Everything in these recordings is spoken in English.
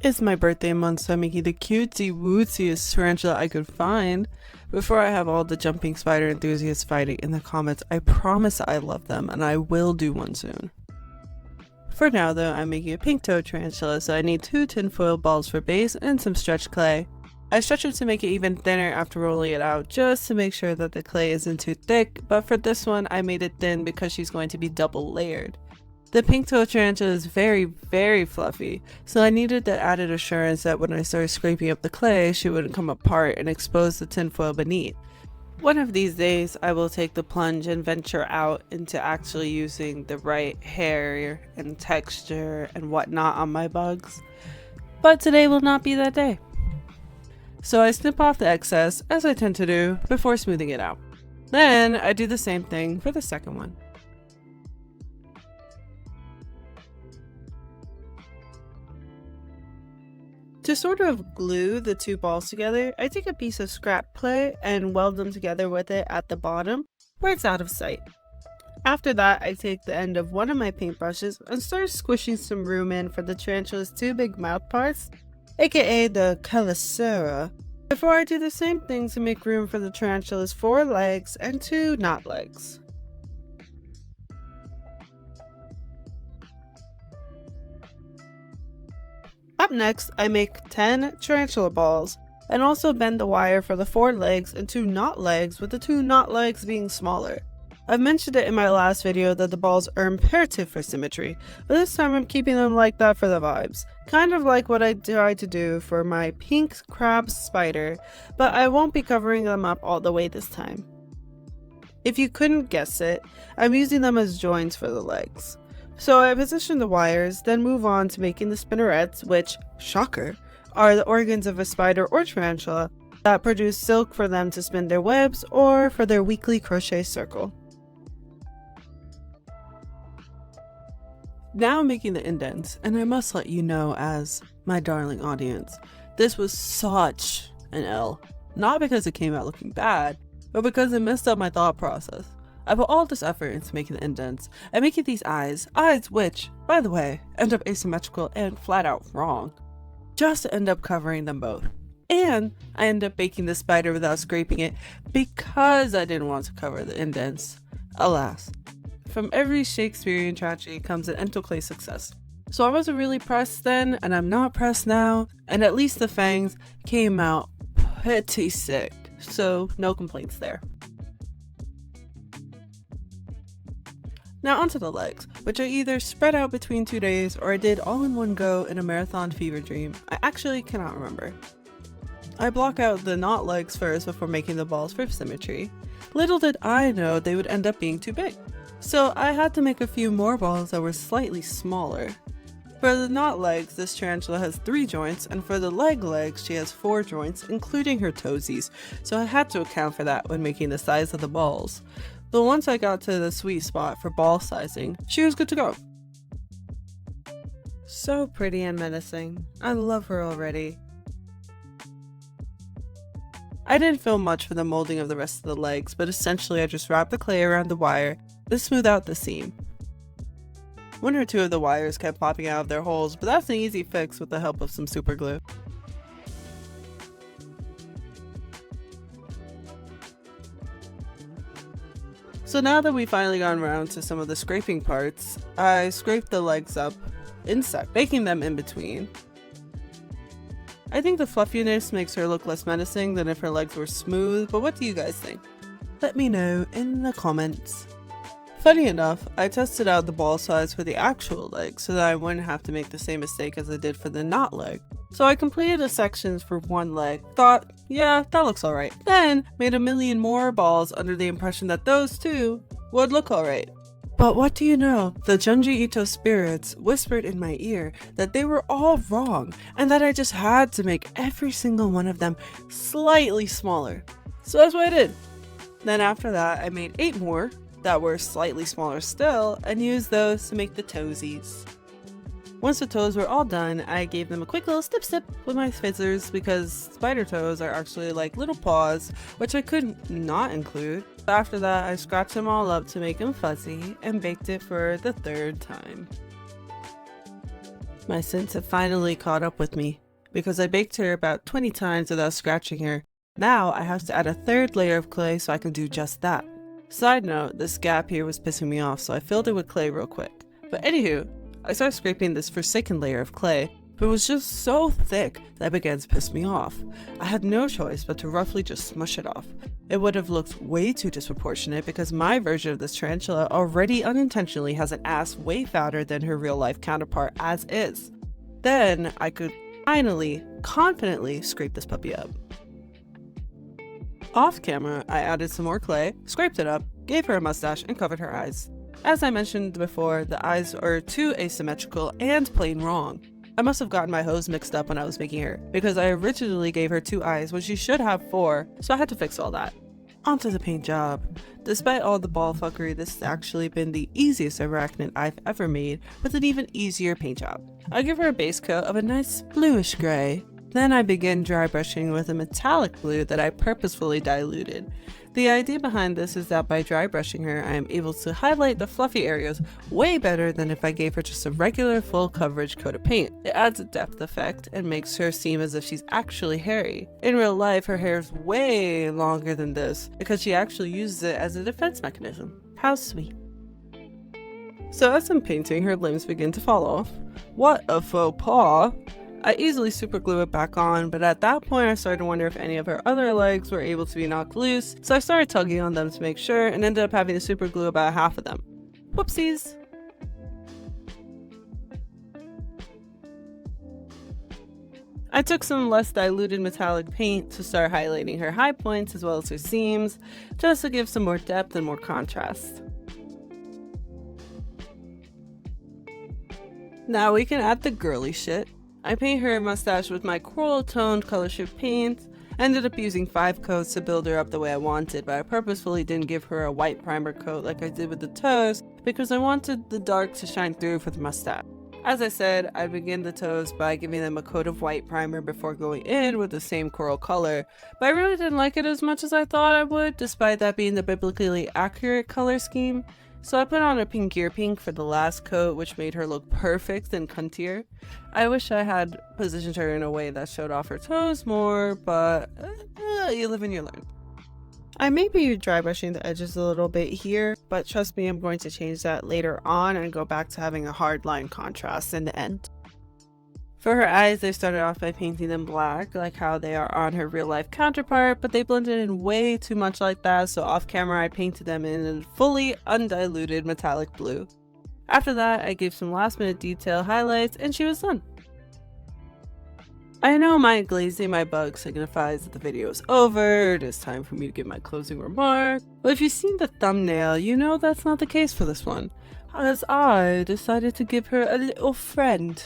is my birthday month, so I'm making the cutesy wootsiest tarantula I could find. Before I have all the jumping spider enthusiasts fighting in the comments, I promise I love them and I will do one soon. For now though, I'm making a pink toed tarantula, so I need 2 tinfoil balls for base and some stretch clay. I stretch it to make it even thinner after rolling it out, just to make sure that the clay isn't too thick, but for this one I made it thin because she's going to be double layered. The pink toed tarantula is very fluffy, so I needed the added assurance that when I started scraping up the clay, she wouldn't come apart and expose the tinfoil beneath. One of these days, I will take the plunge and venture out into actually using the right hair and texture and whatnot on my bugs, but today will not be that day. So I snip off the excess, as I tend to do, before smoothing it out. Then I do the same thing for the second one. To sort of glue the 2 balls together, I take a piece of scrap clay and weld them together with it at the bottom, where it's out of sight. After that, I take the end of one of my paintbrushes and start squishing some room in for the tarantula's 2 big mouth parts, aka the chelicera, before I do the same thing to make room for the tarantula's 4 legs and 2 knot legs. Up next, I make 10 tarantula balls, and also bend the wire for the 4 legs and 2 knot legs, with the 2 knot legs being smaller. I've mentioned it in my last video that the balls are imperative for symmetry, but this time I'm keeping them like that for the vibes. Kind of like what I tried to do for my pink crab spider, but I won't be covering them up all the way this time. If you couldn't guess it, I'm using them as joints for the legs. So I position the wires, then move on to making the spinnerets, which, shocker, are the organs of a spider or tarantula that produce silk for them to spin their webs or for their weekly crochet circle. Now I'm making the indents, and I must let you know, as my darling audience, this was such an L. Not because it came out looking bad, but because it messed up my thought process. I put all this effort into making the indents and making these eyes which, by the way, end up asymmetrical and flat out wrong, just to end up covering them both. And I end up baking the spider without scraping it because I didn't want to cover the indents. Alas, from every Shakespearean tragedy comes an entoclay success. So I wasn't really pressed then, and I'm not pressed now, and at least the fangs came out pretty sick, so no complaints there. Now onto the legs, which I either spread out between 2 days or I did all in one go in a marathon fever dream. I actually cannot remember. I block out the knot legs first before making the balls for symmetry. Little did I know they would end up being too big, so I had to make a few more balls that were slightly smaller. For the knot legs, this tarantula has 3 joints, and for the legs she has 4 joints, including her toesies, so I had to account for that when making the size of the balls. But once I got to the sweet spot for ball sizing, she was good to go. So pretty and menacing. I love her already. I didn't film much for the molding of the rest of the legs, but essentially I just wrapped the clay around the wire to smooth out the seam. 1 or 2 of the wires kept popping out of their holes, but that's an easy fix with the help of some super glue. So now that we've finally gotten around to some of the scraping parts, I scraped the legs up in sec, baking them in between. I think the fluffiness makes her look less menacing than if her legs were smooth, but what do you guys think? Let me know in the comments. Funny enough, I tested out the ball size for the actual leg so that I wouldn't have to make the same mistake as I did for the knot leg. So I completed the sections for 1 leg, thought, yeah, that looks alright. Then made a million more balls under the impression that those 2 would look alright. But what do you know, the Junji Ito spirits whispered in my ear that they were all wrong and that I just had to make every single one of them slightly smaller. So that's what I did. Then after that, I made 8 more that were slightly smaller still and used those to make the toesies. Once the toes were all done, I gave them a quick little snip with my scissors because spider toes are actually like little paws, which I could not include. After that, I scratched them all up to make them fuzzy and baked it for the 3rd time. My sins have finally caught up with me, because I baked her about 20 times without scratching her. Now I have to add a third layer of clay so I can do just that. Side note, this gap here was pissing me off, so I filled it with clay real quick. But anywho, I started scraping this forsaken layer of clay, but it was just so thick that it began to piss me off. I had no choice but to roughly just smush it off. It would have looked way too disproportionate because my version of this tarantula already unintentionally has an ass way fatter than her real life counterpart as is. Then I could finally, confidently scrape this puppy up. Off camera, I added some more clay, scraped it up, gave her a mustache, and covered her eyes. As I mentioned before, the eyes are too asymmetrical and plain wrong. I must have gotten my hose mixed up when I was making her, because I originally gave her 2 eyes when she should have 4, so I had to fix all that. Onto the paint job. Despite all the ball fuckery, this has actually been the easiest arachnid I've ever made, with an even easier paint job. I give her a base coat of a nice bluish gray. Then I begin dry brushing with a metallic blue that I purposefully diluted. The idea behind this is that by dry brushing her, I am able to highlight the fluffy areas way better than if I gave her just a regular full coverage coat of paint. It adds a depth effect and makes her seem as if she's actually hairy. In real life, her hair is way longer than this because she actually uses it as a defense mechanism. How sweet. So as I'm painting, her limbs begin to fall off. What a faux pas! I easily super glue it back on, but at that point I started to wonder if any of her other legs were able to be knocked loose, so I started tugging on them to make sure and ended up having to super glue about half of them. Whoopsies! I took some less diluted metallic paint to start highlighting her high points as well as her seams, just to give some more depth and more contrast. Now we can add the girly shit. I paint her mustache with my coral toned color shift paint. I ended up using 5 coats to build her up the way I wanted, but I purposefully didn't give her a white primer coat like I did with the toes because I wanted the dark to shine through for the mustache. As I said, I begin the toes by giving them a coat of white primer before going in with the same coral color, but I really didn't like it as much as I thought I would, despite that being the biblically accurate color scheme. So I put on a pinkier pink for the last coat, which made her look perfect and cuntier. I wish I had positioned her in a way that showed off her toes more, but you live and you learn. I may be dry brushing the edges a little bit here, but trust me, I'm going to change that later on and go back to having a hard line contrast in the end. For her eyes, I started off by painting them black, like how they are on her real life counterpart, but they blended in way too much like that, so off camera I painted them in a fully undiluted metallic blue. After that, I gave some last minute detail highlights and she was done. I know my glazing my bug signifies that the video is over, it is time for me to give my closing remark, but if you've seen the thumbnail, you know that's not the case for this one, as I decided to give her a little friend.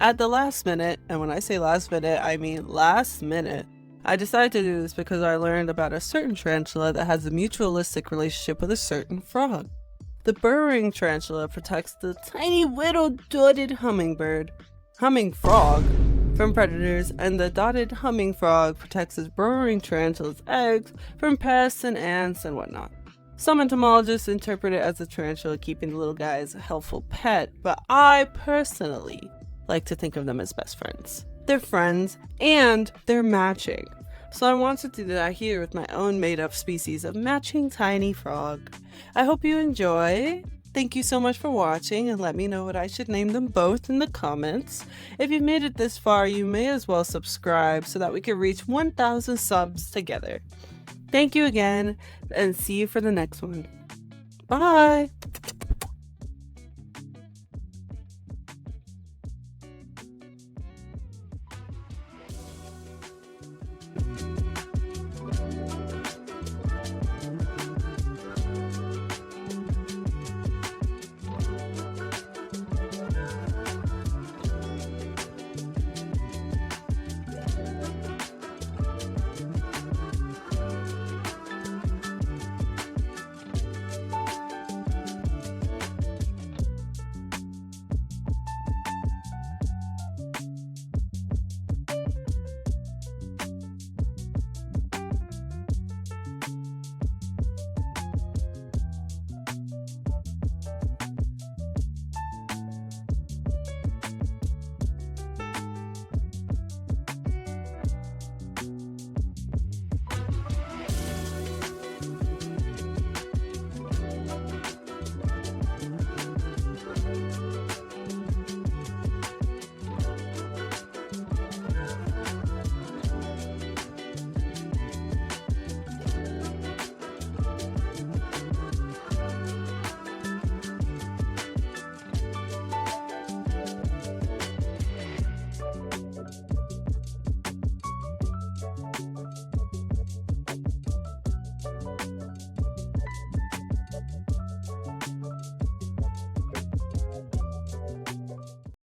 At the last minute, and when I say last minute, I mean last minute, I decided to do this because I learned about a certain tarantula that has a mutualistic relationship with a certain frog. The burrowing tarantula protects the tiny little dotted humming frog from predators, and the dotted humming frog protects his burrowing tarantula's eggs from pests and ants and whatnot. Some entomologists interpret it as the tarantula keeping the little guy as a helpful pet, but I personally like to think of them as best friends. They're friends and they're matching. So I want to do that here with my own made up species of matching tiny frog. I hope you enjoy. Thank you so much for watching and let me know what I should name them both in the comments. If you've made it this far, you may as well subscribe so that we can reach 1,000 subs together. Thank you again and see you for the next one. Bye!